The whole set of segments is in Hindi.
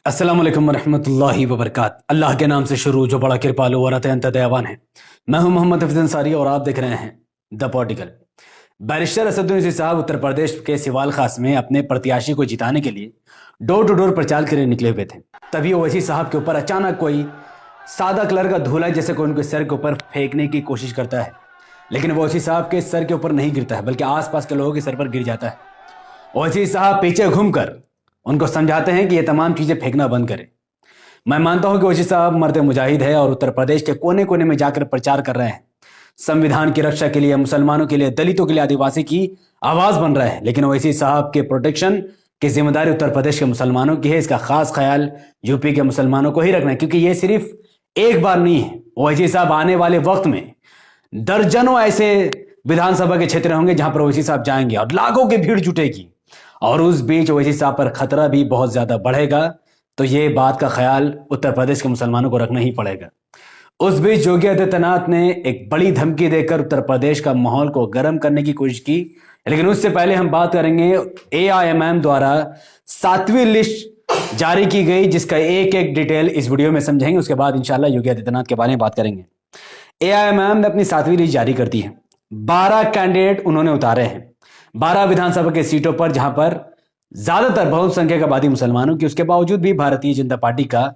अस्सलाम वालेकुम रहमतुल्लाहि व बरकात। अल्लाह के नाम से शुरू जो बड़ा कृपालु और अत्यंत दयावान है। मैं हूं मोहम्मद हफीज अंसारी और आप देख रहे हैं the political. Barrister Asaduddin Owaisi साहब उत्तर प्रदेश के सिवाल खास में अपने प्रत्याशी को जिताने के लिए डोर टू डोर प्रचार के लिए निकले हुए थे। तभी ओवैसी साहब के ऊपर अचानक कोई सादा कलर का धूला जैसे कोई उनके सर के ऊपर फेंकने की कोशिश करता है, लेकिन ओवैसी साहब के सर के ऊपर नहीं गिरता है बल्कि आसपास के लोगों के सर पर गिर जाता है। ओवैसी साहब पीछे घूमकर उनको समझाते हैं कि ये तमाम चीजें फेंकना बंद करें। मैं मानता हूं कि ओवैसी साहब मर्द मुजाहिद है और उत्तर प्रदेश के कोने कोने में जाकर प्रचार कर रहे हैं, संविधान की रक्षा के लिए, मुसलमानों के लिए, दलितों के लिए, आदिवासी की आवाज बन रहे हैं। लेकिन ओवैसी साहब के प्रोटेक्शन की जिम्मेदारी उत्तर प्रदेश के मुसलमानों की है। इसका खास ख्याल यूपी के मुसलमानों को ही रखना है, क्योंकि ये सिर्फ एक बार नहीं है। ओवैसी साहब आने वाले वक्त में दर्जनों ऐसे विधानसभा के क्षेत्र होंगे जहां पर ओवैसी साहब जाएंगे और लाखों की भीड़ जुटेगी, और उस बीच ओवैसी साहब पर खतरा भी बहुत ज्यादा बढ़ेगा। तो ये बात का ख्याल उत्तर प्रदेश के मुसलमानों को रखना ही पड़ेगा। उस बीच योगी आदित्यनाथ ने एक बड़ी धमकी देकर उत्तर प्रदेश का माहौल को गर्म करने की कोशिश की, लेकिन उससे पहले हम बात करेंगे AIMM द्वारा 7वीं लिस्ट जारी की गई, जिसका एक एक डिटेल इस वीडियो में समझेंगे। उसके बाद इंशाल्लाह योगी आदित्यनाथ के बारे में बात करेंगे। AIMM ने अपनी 7वीं लिस्ट जारी कर दी है। 12 कैंडिडेट उन्होंने उतारे हैं 12 विधानसभा के सीटों पर, जहां पर ज्यादातर बहुसंख्यक आबादी मुसलमानों की। उसके बावजूद भी भारतीय जनता पार्टी का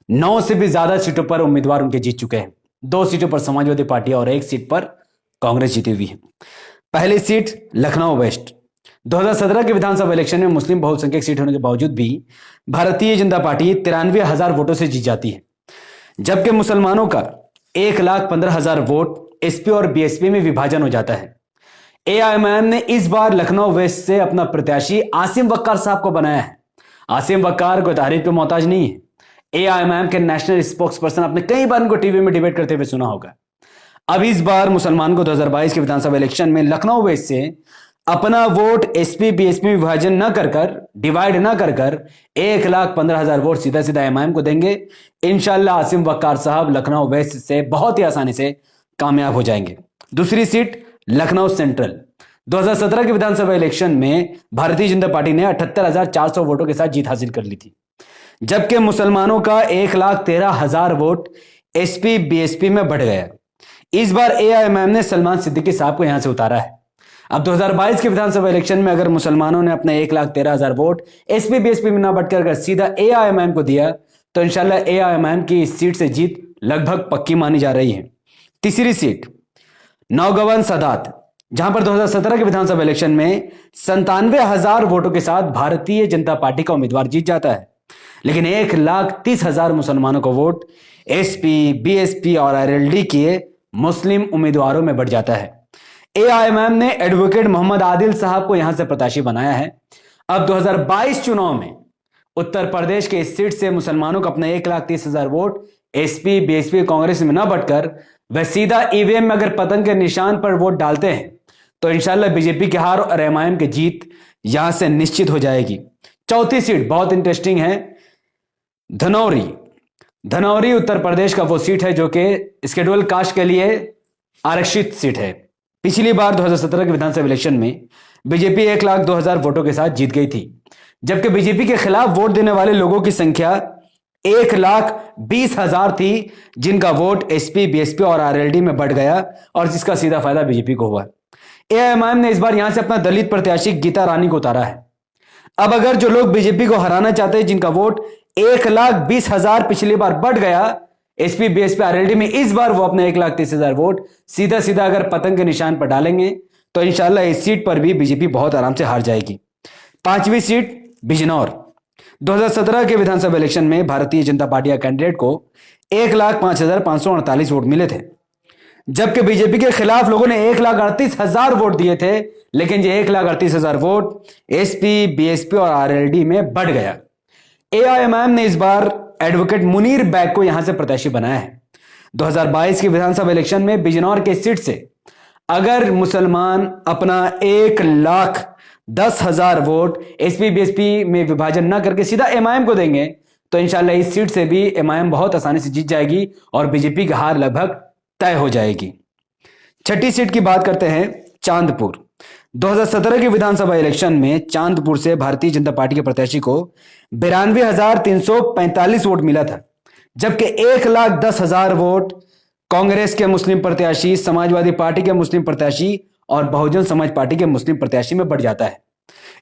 9 से भी ज्यादा सीटों पर उम्मीदवार उनके जीत चुके हैं। 2 सीटों पर समाजवादी पार्टी और 1 सीट पर कांग्रेस जीती हुई है। पहली सीट लखनऊ वेस्ट। 2017 के विधानसभा इलेक्शन में मुस्लिम बहुसंख्यक सीट होने के बावजूद भी भारतीय जनता पार्टी 93,000 वोटों से जीत जाती है, जबकि मुसलमानों का 1,15,000 वोट SP और BSP में विभाजन हो जाता है। AIMM ने इस बार लखनऊ वेस्ट से अपना प्रत्याशी आसिम वक्कार साहब को बनाया है। आसिम वक्कार को तारीफ पे मोहताज नहीं है। AIMM के नेशनल स्पोक्स पर्सन, आपने कई बार उनको टीवी में डिबेट करते हुए सुना होगा। अब इस बार मुसलमान को 2022 के विधानसभा इलेक्शन में लखनऊ वेस्ट से अपना वोट SP BSP में विभाजन न कर डिवाइड न कर 1,15,000 वोट सीधा सीधा AIMM को देंगे। इंशाल्लाह आसिम वक्कार साहब लखनऊ वेस्ट से बहुत ही आसानी से कामयाब हो जाएंगे। दूसरी सीट लखनऊ सेंट्रल। 2017 के विधानसभा इलेक्शन में भारतीय जनता पार्टी ने 78,400 वोटों के साथ जीत हासिल कर ली थी, जबकि मुसलमानों का 1,13,000 वोट SP BSP में बढ़ गया। इस बार AIMM ने सलमान सिद्दीकी साहब को यहां से उतारा है। अब 2022 के विधानसभा इलेक्शन में अगर मुसलमानों ने अपने 1,13,000 वोट SP BSP में ना बढ़कर अगर सीधा AIMM को दिया तो इंशाल्लाह AIMM की इस सीट से जीत लगभग पक्की मानी जा रही है। तीसरी सीट नौगवन सादात, जहां पर 2017 के विधानसभा इलेक्शन में 97,000 वोटों के साथ भारतीय जनता पार्टी का उम्मीदवार जीत जाता है, लेकिन 1,30,000 मुसलमानों का वोट SP BSP और RLD के मुस्लिम उम्मीदवारों में बढ़ जाता है। AIMM ने एडवोकेट मोहम्मद आदिल साहब को यहां से प्रत्याशी बनाया है। अब 2022 चुनाव में उत्तर प्रदेश के इस सीट से मुसलमानों को अपने 1,30,000 वोट SP BSP कांग्रेस में न बढ़कर वह सीधा EVM में अगर पतंग के निशान पर वोट डालते हैं तो इंशाल्लाह BJP की हार और AIMM की जीत यहां से निश्चित हो जाएगी। चौथी सीट बहुत इंटरेस्टिंग है, धनौरी। धनौरी उत्तर प्रदेश का वो सीट है जो कि शेड्यूल कास्ट के लिए आरक्षित सीट है। पिछली बार 2017 के विधानसभा इलेक्शन में BJP 1,02,000 वोटों के साथ जीत गई थी, जबकि BJP के खिलाफ वोट देने वाले लोगों की संख्या 1,20,000 थी, जिनका वोट SP BSP और RLD में बढ़ गया और जिसका सीधा फायदा BJP को हुआ। AIMM ने इस बार यहां से अपना दलित प्रत्याशी गीता रानी को उतारा है। अब अगर जो लोग BJP को हराना चाहते हैं, जिनका वोट 1,20,000 पिछली बार बढ़ गया SP BSP RLD में, इस बार वो अपने 1,30,000 वोट सीधा सीधा अगर पतंग के निशान पर डालेंगे तो इंशाल्लाह इस सीट पर भी BJP बहुत आराम से हार जाएगी। 5वीं सीट बिजनौर। 2017 के विधानसभा इलेक्शन में भारतीय जनता पार्टी कैंडिडेट को 1,05,548 वोट मिले थे, जबकि BJP के खिलाफ लोगों ने 1,38,000 वोट दिए थे, लेकिन ये 1,38,000 वोट SP BSP और RLD में बढ़ गया। AIMM ने इस बार एडवोकेट मुनीर बैग को यहां से प्रत्याशी बनाया है। 2022 के विधानसभा इलेक्शन में बिजनौर के सीट से अगर मुसलमान अपना 1,10,000 वोट SP BSP में विभाजन ना करके सीधा AIMM को देंगे तो इंशाल्लाह इस सीट से भी AIMM बहुत आसानी से जीत जाएगी और BJP की हार लगभग तय हो जाएगी। छठी सीट की बात करते हैं, चांदपुर। 2017 के विधानसभा इलेक्शन में चांदपुर से भारतीय जनता पार्टी के प्रत्याशी को 92,345 वोट मिला था, जबकि 1,10,000 वोट कांग्रेस के मुस्लिम प्रत्याशी, समाजवादी पार्टी के मुस्लिम प्रत्याशी और बहुजन समाज पार्टी के मुस्लिम प्रत्याशी में बढ़ जाता है।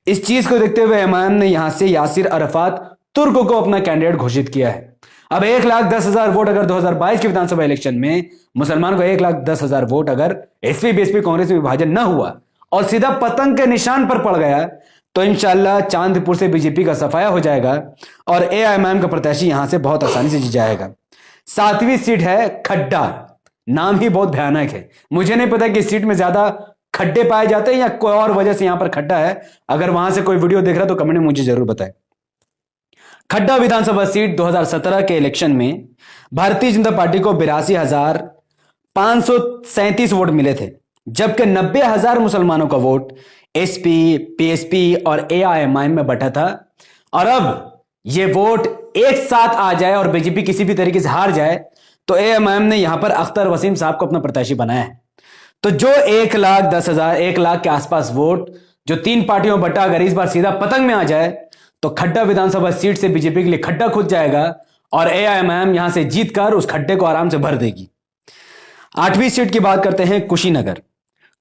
इस चीज को देखते हुए इमाम ने यहां से यासिर अरफात तुर्क को अपना कैंडिडेट घोषित किया है। अब 1,10,000 वोट अगर 2022 के विधानसभा इलेक्शन में मुसलमान को 1,10,000 वोट अगर एसपी बीएसपी कांग्रेस में विभाजन न हुआ और सीधा पतंग के निशान पर पड़ गया, तो इंशाल्लाह चांदपुर से बीजेपी का सफाया हो जाएगा और एआईएमआईएम का प्रत्याशी यहां से बहुत आसानी से जीत जाएगा। 7वीं सीट है खड्डा। नाम ही बहुत भयानक है। मुझे नहीं पता कि इस सीट में ज्यादा खड्डे पाए जाते हैं या कोई और वजह से यहां पर खड्डा है। अगर वहां से कोई वीडियो देख रहा है तो कमेंट में मुझे जरूर बताएं। खड्डा विधानसभा सीट 2017 के इलेक्शन में भारतीय जनता पार्टी को 82,537 वोट मिले थे, जबकि 90,000 मुसलमानों का वोट एसपी, पीएसपी और एआईएमआईएम में बटा था। और अब ये वोट एक साथ आ जाए और बीजेपी किसी भी तरीके से हार जाए तो एआईएमआईएम ने यहां पर अख्तर वसीम साहब को अपना प्रत्याशी बनाया है। तो जो 1,10,000, 1 लाख के आसपास वोट जो 3 पार्टियों में बटा अगर इस बार सीधा पतंग में आ जाए तो खड्डा विधानसभा सीट से बीजेपी के लिए खड्डा खुद जाएगा और एआईएमआईएम यहां से जीतकर उस खड्डे को आराम से भर देगी। 8वीं सीट की बात करते हैं कुशीनगर।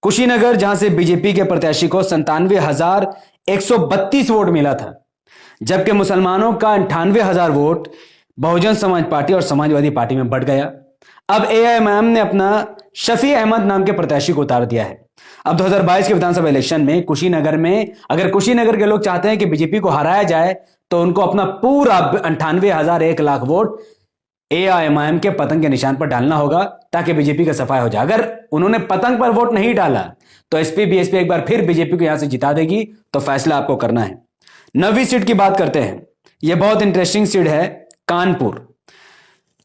कुशीनगर जहां से बीजेपी के प्रत्याशी को 97,132 वोट मिला था, जबकि मुसलमानों का 98,000 वोट बहुजन समाज पार्टी और समाजवादी पार्टी में बढ़ गया। अब एआईएमआईएम ने अपना शफी अहमद नाम के प्रत्याशी को उतार दिया है। अब 2022 के विधानसभा इलेक्शन में कुशीनगर में अगर कुशीनगर के लोग चाहते हैं कि बीजेपी को हराया जाए तो उनको अपना पूरा 98,000 1 लाख वोट एआईएमआईएम के पतंग के निशान पर डालना होगा ताकि बीजेपी का सफाया हो जाए। अगर उन्होंने पतंग पर वोट नहीं डाला तो एसपी बीएसपी एक बार फिर बीजेपी को यहां से जिता देगी। तो फैसला आपको करना है। 9वीं सीट की बात करते हैं। यह बहुत इंटरेस्टिंग सीट है कानपुर,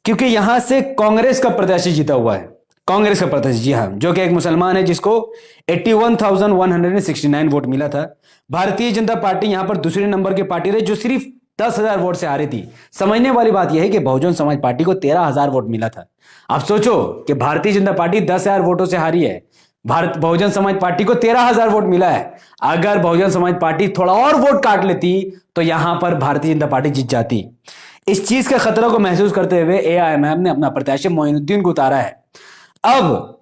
क्योंकि यहां से कांग्रेस का प्रत्याशी जीता हुआ है। कांग्रेस का प्रत्याशी, जी हां, जो कि एक मुसलमान है जिसको 81,169 वोट मिला था। भारतीय जनता पार्टी यहां पर दूसरे नंबर की पार्टी रही जो सिर्फ 10,000 वोट से हारी थी। समझने वाली बात यह है कि बहुजन समाज पार्टी को 13,000 वोट मिला था। आप सोचो कि भारतीय जनता पार्टी 10,000 वोटों से हारी है, बहुजन समाज पार्टी को 13,000 वोट मिला है। अगर बहुजन समाज पार्टी थोड़ा और वोट काट लेती तो यहां पर भारतीय जनता पार्टी जीत जाती। इस चीज के खतरे को महसूस करते हुए एआईएमआईएम ने अपना प्रत्याशी मोइनुद्दीन को उतारा है। अब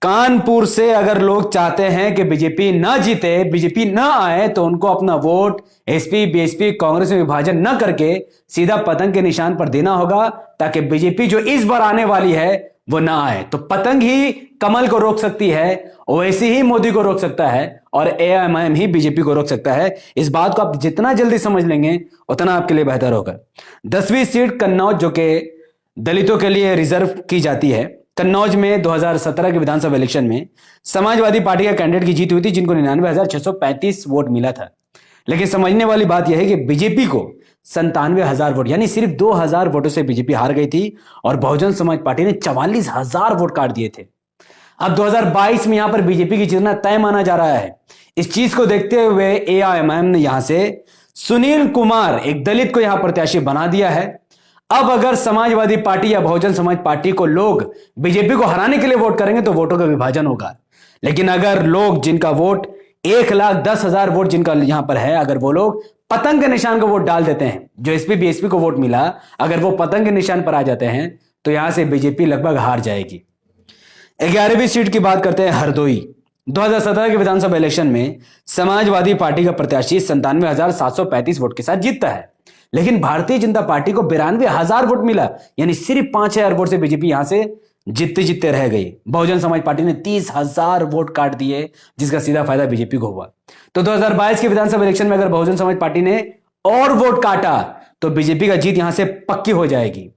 कानपुर से अगर लोग चाहते हैं कि बीजेपी ना जीते, बीजेपी ना आए, तो उनको अपना वोट एसपी बीएसपी कांग्रेस में विभाजन न करके सीधा पतंग के निशान पर देना होगा ताकि बीजेपी जो इस बार आने वाली है वो ना आए। तो पतंग ही कमल को रोक सकती है, वैसे ही मोदी को रोक सकता है और एआईएमआईएम ही बीजेपी को रोक सकता है। इस बात को आप जितना जल्दी समझ लेंगे उतना आपके लिए बेहतर होगा। 10वीं सीट कन्नौज, जो कि दलितों के लिए रिजर्व की जाती है। कन्नौज में 2017 के विधानसभा इलेक्शन में समाजवादी पार्टी का कैंडिडेट की जीत हुई थी जिनको 99,635 वोट मिला था। लेकिन समझने वाली बात यह है कि बीजेपी को 97,000 वोट यानी सिर्फ 2,000 वोटों से बीजेपी हार गई थी और बहुजन समाज पार्टी ने 44,000 वोट काट दिए थे। अब 2022 में यहां पर बीजेपी की जीतना तय माना जा रहा है। इस चीज को देखते हुए एआईएमआईएम ने यहां से सुनील कुमार, एक दलित को यहां प्रत्याशी बना दिया है। अब अगर समाजवादी पार्टी या बहुजन समाज पार्टी को लोग बीजेपी को हराने के लिए वोट करेंगे तो वोटों का विभाजन होगा। लेकिन अगर लोग जिनका वोट 1,10,000 वोट जिनका यहां पर है, अगर वो लोग पतंग के निशान को वोट डाल देते हैं, जो एसपी बीएसपी को वोट मिला, अगर वो पतंग के निशान पर आ जाते हैं तो यहां से बीजेपी लगभग हार जाएगी। 11वीं सीट की बात करते हैं हरदोई। 2017 के विधानसभा इलेक्शन में समाजवादी पार्टी का प्रत्याशी 97,735 वोट के साथ जीतता है, लेकिन भारतीय जनता पार्टी को 92,000 वोट मिला, यानी सिर्फ 5,000 वोट से बीजेपी यहां से जीतते जीतते रह गई। बहुजन समाज पार्टी ने 30,000 वोट काट दिए, जिसका सीधा फायदा बीजेपी को हुआ। तो 2022 के विधानसभा इलेक्शन में अगर बहुजन समाज पार्टी ने और वोट काटा तो बीजेपी का जीत यहां से पक्की हो जाएगी।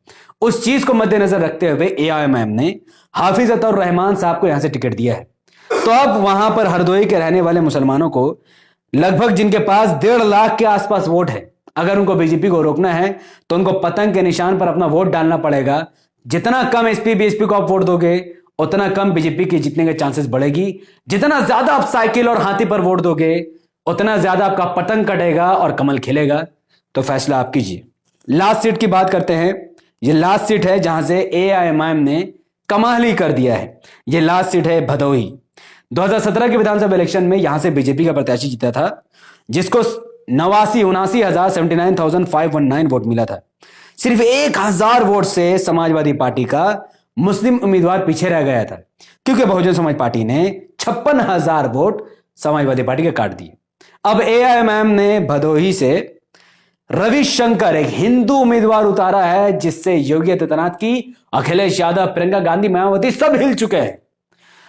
उस चीज को मद्देनजर रखते हुए एआईएमआईएम ने हाफिज अतौर रहमान साहब को यहां से टिकट दिया है। तो अब वहां पर हरदोई के रहने वाले मुसलमानों को लगभग, जिनके पास 1.5 लाख के आसपास वोट है, अगर उनको बीजेपी को रोकना है तो उनको पतंग के निशान पर अपना वोट डालना पड़ेगा। जितना कम एसपी बीएसपी को आप वोट दोगे उतना कम बीजेपी के जीतने के चांसेस बढ़ेगी। जितना ज्यादा आप साइकिल और हाथी पर वोट दोगे उतना ज्यादा आपका पतंग कटेगा और कमल खिलेगा। तो फैसला आप कीजिए। लास्ट सीट की बात करते हैं। ये लास्ट सीट है जहां से एआईएमआईएम ने कमाल ही कर दिया है। ये लास्ट सीट है भदोही। 2017 के विधानसभा इलेक्शन में यहां से बीजेपी का प्रत्याशी जीता था, जिसको 79,519 वोट मिला था। सिर्फ 1,000 वोट से समाजवादी पार्टी का मुस्लिम उम्मीदवार पीछे रह गया था, क्योंकि बहुजन समाज पार्टी ने 56,000 वोट समाजवादी पार्टी के काट दिए। अब एआईएमआईएम ने भदोही से रविशंकर, एक हिंदू उम्मीदवार उतारा है, जिससे योगी आदित्यनाथ की, अखिलेश यादव, प्रियंका गांधी, मायावती सब हिल चुके हैं।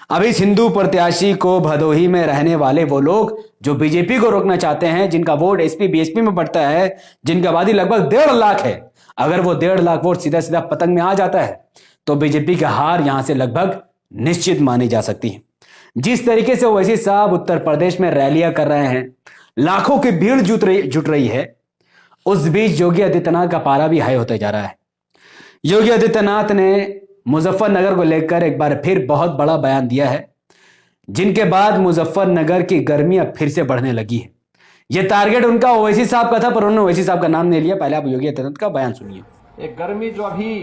अब इस हिंदू प्रत्याशी को भदोही में रहने वाले वो लोग जो बीजेपी को रोकना चाहते हैं, जिनका वोट एसपी बीएसपी में पड़ता है, जिनकी आबादी लगभग 1.5 लाख है, अगर वो 1.5 लाख वोट सीधा सीधा पतंग में आ जाता है तो बीजेपी की हार यहां से लगभग निश्चित मानी जा सकती है। जिस तरीके से ओवैसी साहब उत्तर प्रदेश में रैलियां कर रहे हैं, लाखों की भीड़ जुट रही है, उस बीच योगी आदित्यनाथ का पारा भी हाई होते जा रहा है। योगी आदित्यनाथ ने मुजफ्फरनगर को लेकर एक बार फिर बहुत बड़ा बयान दिया है, जिनके बाद मुजफ्फरनगर की गर्मी अब फिर से बढ़ने लगी है। यह टारगेट उनका ओवैसी साहब का था, पर उन्होंने ओवैसी साहब का नाम नहीं लिया। पहले आप योगी आदित्यनाथ का बयान सुनिए। एक गर्मी जो अभी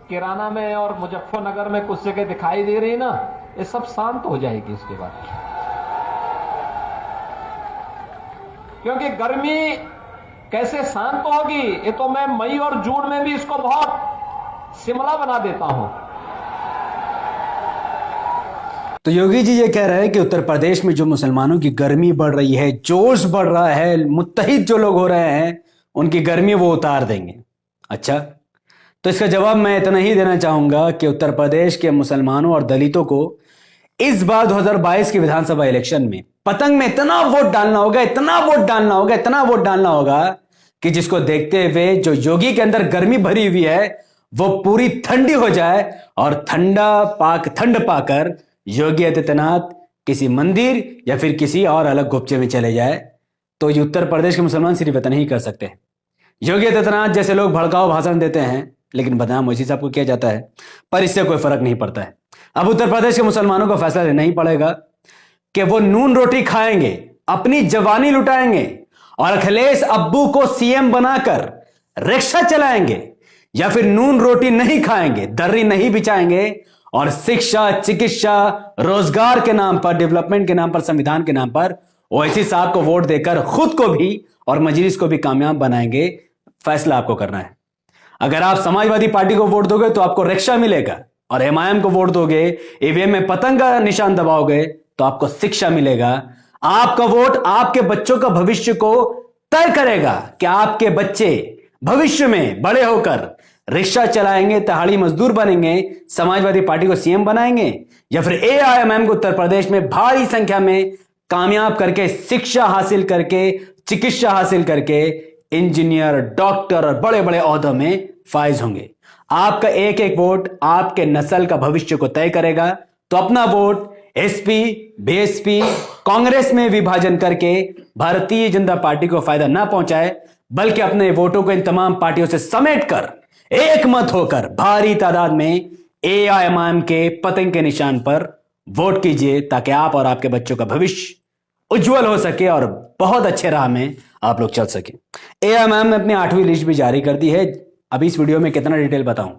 किराना में और मुजफ्फरनगर में कुछ जगह दिखाई दे रही है ना, ये सब शांत हो जाएगी इसके बाद, क्योंकि गर्मी कैसे शांत होगी ये तो मैं मई और जून में भी इसको बहुत शिमला बना देता हूं। तो योगी जी ये कह रहे हैं कि उत्तर प्रदेश में जो मुसलमानों की गर्मी बढ़ रही है, जोश बढ़ रहा है, मुत्तहिद जो लोग हो रहे हैं, उनकी गर्मी वो उतार देंगे। अच्छा, तो इसका जवाब मैं इतना ही देना चाहूंगा कि उत्तर प्रदेश के मुसलमानों और दलितों को इस बार 2022 के विधानसभा इलेक्शन में पतंग में इतना वोट डालना होगा, इतना वोट डालना होगा, इतना वोट डालना होगा कि जिसको देखते हुए जो योगी के अंदर गर्मी भरी हुई है वो पूरी ठंडी हो जाए, और ठंड पाकर योगी आदित्यनाथ किसी मंदिर या फिर किसी और अलग गुपचे में चले जाए। तो ये उत्तर प्रदेश के मुसलमान सिर्फ इतना ही कर सकते हैं। योगी आदित्यनाथ जैसे लोग भड़काऊ भाषण देते हैं, लेकिन बदनाम ओवैसी साहब को किया जाता है, पर इससे कोई फर्क नहीं पड़ता है। अब उत्तर प्रदेश के मुसलमानों को फैसला लेना ही पड़ेगा कि वो नून रोटी खाएंगे, अपनी जवानी लुटाएंगे और अखिलेश अब्बू को सीएम बनाकर रिक्शा चलाएंगे, या फिर नून रोटी नहीं खाएंगे, दर्री नहीं बिछाएंगे और शिक्षा, चिकित्सा, रोजगार के नाम पर, डेवलपमेंट के नाम पर, संविधान के नाम पर ओवैसी साहब को वोट देकर खुद को भी और मजलिस को भी कामयाब बनाएंगे। फैसला आपको करना है। अगर आप समाजवादी पार्टी को वोट दोगे तो आपको रिक्शा मिलेगा, और एमआईएम को वोट दोगे, ईवीएम में पतंग का निशान दबाओगे तो आपको शिक्षा मिलेगा। आपका वोट आपके बच्चों का भविष्य को तय करेगा कि आपके बच्चे भविष्य में बड़े होकर रिक्शा चलाएंगे, तहाड़ी मजदूर बनेंगे, समाजवादी पार्टी को सीएम बनाएंगे, या फिर एआईएमआईएम को उत्तर प्रदेश में भारी संख्या में कामयाब करके, शिक्षा हासिल करके, चिकित्सा हासिल करके इंजीनियर, डॉक्टर और बड़े बड़े ओहदों में फाइज होंगे। आपका एक एक वोट आपके नस्ल का भविष्य को तय करेगा। तो अपना वोट एसपी, बीएसपी, कांग्रेस में विभाजन करके भारतीय जनता पार्टी को फायदा ना पहुंचाए, बल्कि अपने वोटों को इन तमाम पार्टियों से समेटकर एक मत होकर भारी तादाद में एआईएमआईएम के पतंग के निशान पर वोट कीजिए, ताकि आप और आपके बच्चों का भविष्य उज्जवल हो सके और बहुत अच्छे राह में आप लोग चल सके। एआईएमआईएम ने अपनी 8वीं लिस्ट भी जारी कर दी है। अभी इस वीडियो में कितना डिटेल बताऊं,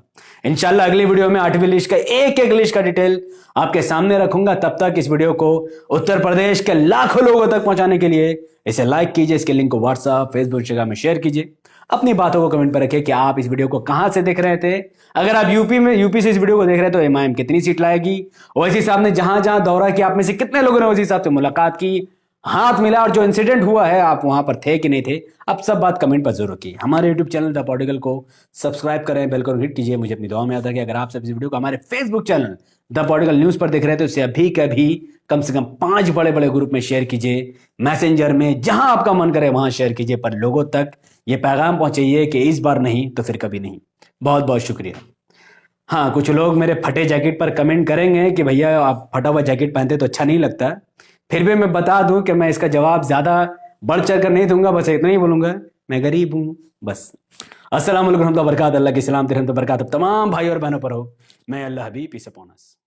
इंशाल्लाह अगली वीडियो में 8वीं लिस्ट का एक लिस्ट का डिटेल आपके सामने रखूंगा। तब तक इस वीडियो को उत्तर प्रदेश के लाखों लोगों तक पहुंचाने के लिए इसे लाइक कीजिए, इसके लिंक को व्हाट्सएप, फेसबुक, इंस्टाग्राम में शेयर कीजिए। अपनी बातों को कमेंट पर रखिए कि आप इस वीडियो को कहां से देख रहे थे। अगर आप यूपी से इस वीडियो को देख रहे हैं तो एमआईएम कितनी सीट लाएगी, ओवैसी साहब ने जहां जहां दौरा किया, आप में से कितने लोगों ने ओवैसी साहब से मुलाकात की, हाथ मिला, और जो इंसिडेंट हुआ है आप वहां पर थे कि नहीं थे, अब सब बात कमेंट पर जरूर की। हमारे यूट्यूब चैनल द पॉलिटिकल को सब्सक्राइब करें, बेल को हिट कीजिए। मुझे अपनी दुआ में याद रखें। अगर आप सब इस वीडियो को हमारे Facebook channel the political news पर देख रहे हैं तो इसे अभी कभी कम से कम 5 बड़े बड़े ग्रुप में शेयर कीजिए, मैसेंजर में, जहां आपका मन करे वहां शेयर कीजिए, पर लोगों तक ये पैगाम पहुंचाइए कि इस बार नहीं तो फिर कभी नहीं। बहुत बहुत शुक्रिया। हाँ, कुछ लोग मेरे फटे जैकेट पर कमेंट करेंगे कि भैया आप फटा हुआ जैकेट पहनते तो अच्छा नहीं लगता। फिर भी मैं बता दूं कि मैं इसका जवाब ज्यादा बढ़ चढ़ कर नहीं दूंगा, बस इतना ही बोलूंगा, मैं गरीब हूं बस। अस्सलाम वालेकुम रहमतुल्लाहि व बरकातहू। अल्लाह की सलामत रहमत व बरकात तमाम भाई और बहनों पर हो। मैं अल्लाह हबीब, पीस अपॉन अस।